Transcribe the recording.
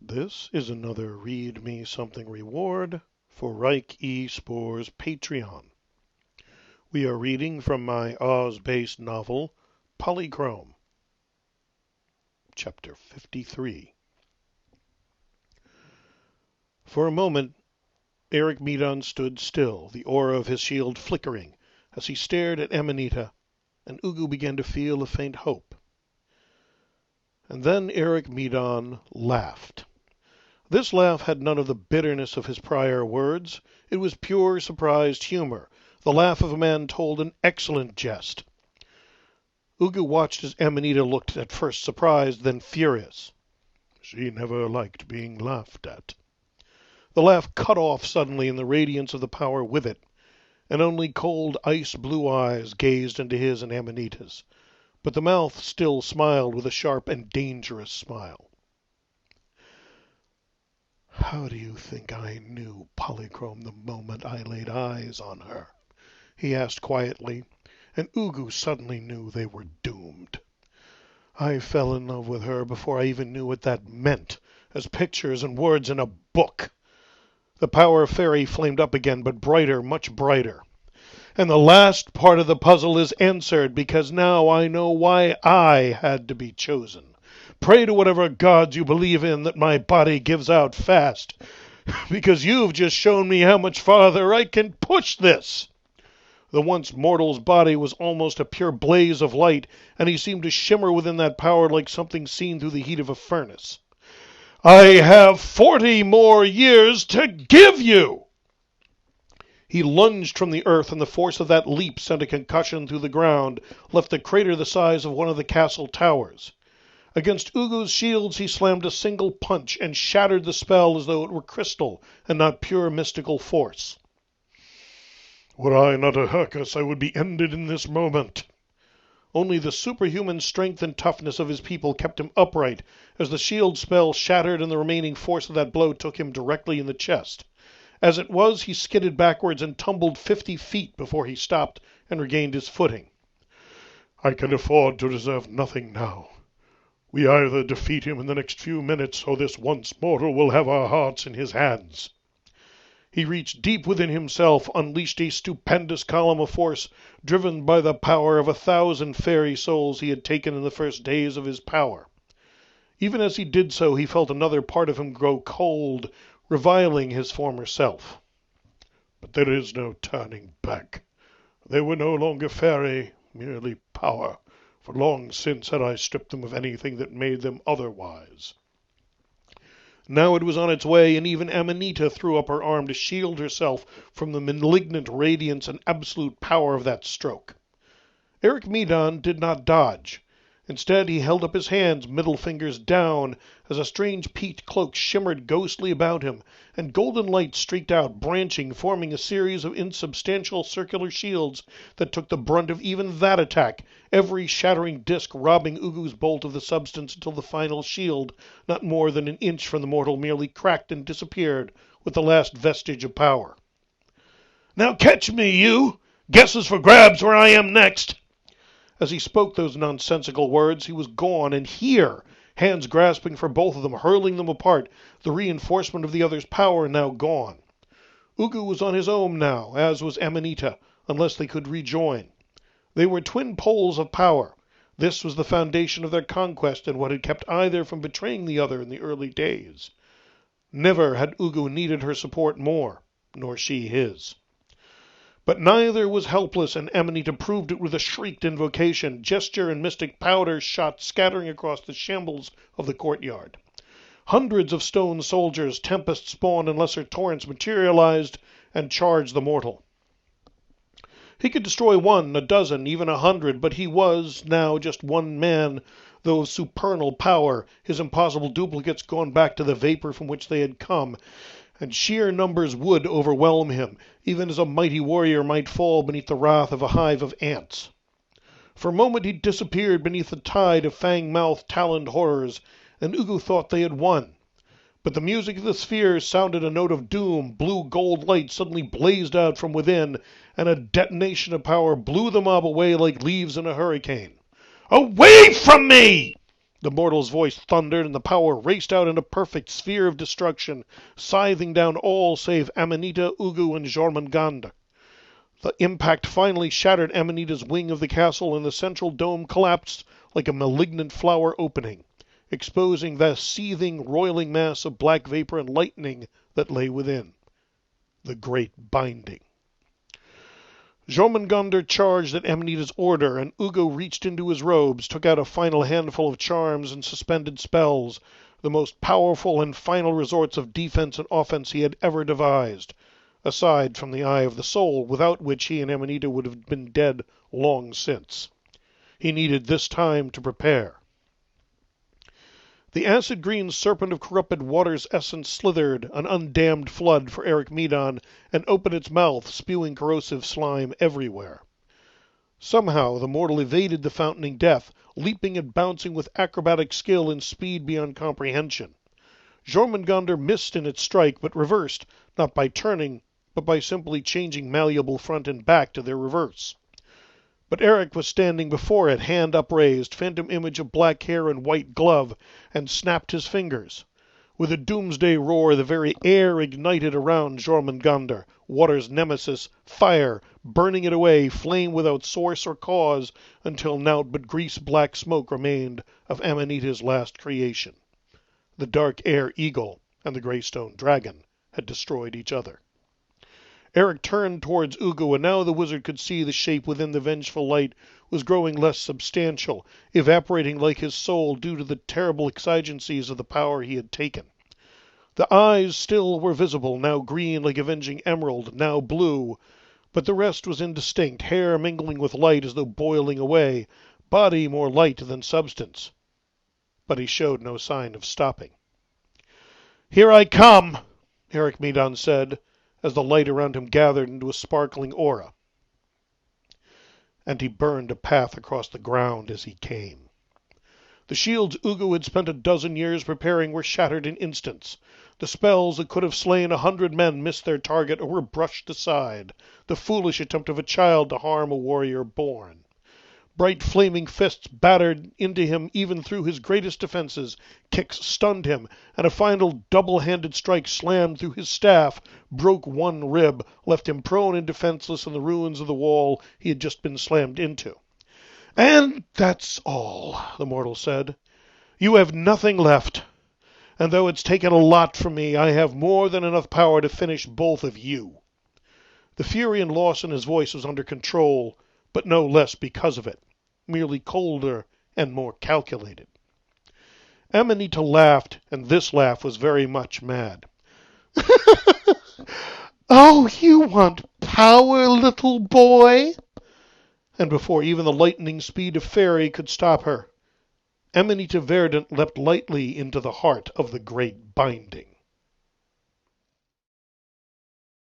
This is another Read Me Something reward for Reich E. Spore's Patreon. We are reading from my Oz-based novel, Polychrome, Chapter 53. For a moment, Eric Meadon stood still, the aura of his shield flickering, as he stared at Amanita, and Ugu began to feel a faint hope. And then Eric Meadon laughed. This laugh had none of the bitterness of his prior words. It was pure, surprised humor, the laugh of a man told an excellent jest. Ugu watched as Amanita looked at first surprised, then furious. She never liked being laughed at. The laugh cut off suddenly in the radiance of the power with it, and only cold ice-blue eyes gazed into his and Amanita's. But the mouth still smiled with a sharp and dangerous smile. How do you think I knew Polychrome the moment I laid eyes on her? He asked quietly, and Ugu suddenly knew they were doomed. I fell in love with her before I even knew what that meant, as pictures and words in a book. The power fairy flamed up again, but brighter, much brighter. And the last part of the puzzle is answered, because now I know why I had to be chosen. Pray to whatever gods you believe in that my body gives out fast, because you've just shown me how much farther I can push this. The once mortal's body was almost a pure blaze of light, and he seemed to shimmer within that power like something seen through the heat of a furnace. I have 40 more years to give you! He lunged from the earth, and the force of that leap sent a concussion through the ground, left the crater the size of one of the castle towers. Against Ugu's shields he slammed a single punch and shattered the spell as though it were crystal and not pure mystical force. Were I not a Hercus, I would be ended in this moment. Only the superhuman strength and toughness of his people kept him upright as the shield spell shattered and the remaining force of that blow took him directly in the chest. As it was, he skidded backwards and tumbled 50 feet before he stopped and regained his footing. I can afford to reserve nothing now. We either defeat him in the next few minutes, or this once mortal will have our hearts in his hands. He reached deep within himself, unleashed a stupendous column of force, driven by the power of 1,000 fairy souls he had taken in the first days of his power. Even as he did so, he felt another part of him grow cold, reviling his former self. But there is no turning back. They were no longer fairy, merely power. For long since had I stripped them of anything that made them otherwise. Now it was on its way, and even Amanita threw up her arm to shield herself from the malignant radiance and absolute power of that stroke. Eric Meadon did not dodge. Instead, he held up his hands, middle fingers down, as a strange peat cloak shimmered ghostly about him, and golden light streaked out, branching, forming a series of insubstantial circular shields that took the brunt of even that attack, every shattering disk robbing Ugu's bolt of the substance until the final shield, not more than an inch from the mortal, merely cracked and disappeared with the last vestige of power. Now catch me, you! Guesses for grabs where I am next! As he spoke those nonsensical words, he was gone, and here, hands grasping for both of them, hurling them apart, the reinforcement of the other's power now gone. Ugu was on his own now, as was Amanita, unless they could rejoin. They were twin poles of power. This was the foundation of their conquest, and what had kept either from betraying the other in the early days. Never had Ugu needed her support more, nor she his. But neither was helpless, and Amanita proved it with a shrieked invocation, gesture and mystic powder shot scattering across the shambles of the courtyard. Hundreds of stone soldiers, tempest spawn and lesser torrents materialized and charged the mortal. He could destroy 1, a dozen, even 100, but he was now just one man, though of supernal power, his impossible duplicates gone back to the vapor from which they had come, and sheer numbers would overwhelm him, even as a mighty warrior might fall beneath the wrath of a hive of ants. For a moment he disappeared beneath the tide of fang-mouthed, taloned horrors, and Ugu thought they had won. But the music of the spheres sounded a note of doom, blue-gold light suddenly blazed out from within, and a detonation of power blew the mob away like leaves in a hurricane. "Away from me!" The mortal's voice thundered, and the power raced out in a perfect sphere of destruction, scything down all save Amanita, Ugu, and Jormungand. The impact finally shattered Amanita's wing of the castle, and the central dome collapsed like a malignant flower opening, exposing the seething, roiling mass of black vapor and lightning that lay within. The Great Binding. Jormungandr charged at Amanita's order, and Ugo reached into his robes, took out a final handful of charms and suspended spells, the most powerful and final resorts of defense and offense he had ever devised, aside from the Eye of the Soul, without which he and Amanita would have been dead long since. He needed this time to prepare. The acid-green serpent of corrupted water's essence slithered, an undammed flood for Eric Medon, and opened its mouth, spewing corrosive slime everywhere. Somehow the mortal evaded the fountaining death, leaping and bouncing with acrobatic skill and speed beyond comprehension. Jormungandr missed in its strike, but reversed, not by turning, but by simply changing malleable front and back to their reverse. But Eric was standing before it, hand upraised, phantom image of black hair and white glove, and snapped his fingers. With a doomsday roar, the very air ignited around Jormungandr, water's nemesis, fire, burning it away, flame without source or cause, until naught but grease-black smoke remained of Amanita's last creation. The dark air eagle and the greystone dragon had destroyed each other. Eric turned towards Ugo, and now the wizard could see the shape within the vengeful light was growing less substantial, evaporating like his soul due to the terrible exigencies of the power he had taken. The eyes still were visible, now green like avenging emerald, now blue, but the rest was indistinct, hair mingling with light as though boiling away, body more light than substance. But he showed no sign of stopping. "Here I come," Eric Medon said, as the light around him gathered into a sparkling aura. And he burned a path across the ground as he came. The shields Ugo had spent a dozen years preparing were shattered in instants. The spells that could have slain 100 men missed their target or were brushed aside, the foolish attempt of a child to harm a warrior born. Bright flaming fists battered into him even through his greatest defenses, kicks stunned him, and a final double-handed strike slammed through his staff, broke one rib, left him prone and defenseless in the ruins of the wall he had just been slammed into. "And that's all," the mortal said. "You have nothing left, and though it's taken a lot from me, I have more than enough power to finish both of you." The fury and loss in his voice was under control, but no less because of it, merely colder and more calculated. Amanita laughed, and this laugh was very much mad. "Oh, you want power, little boy?" And before even the lightning speed of fairy could stop her, Amanita Verdant leapt lightly into the heart of the Great Binding.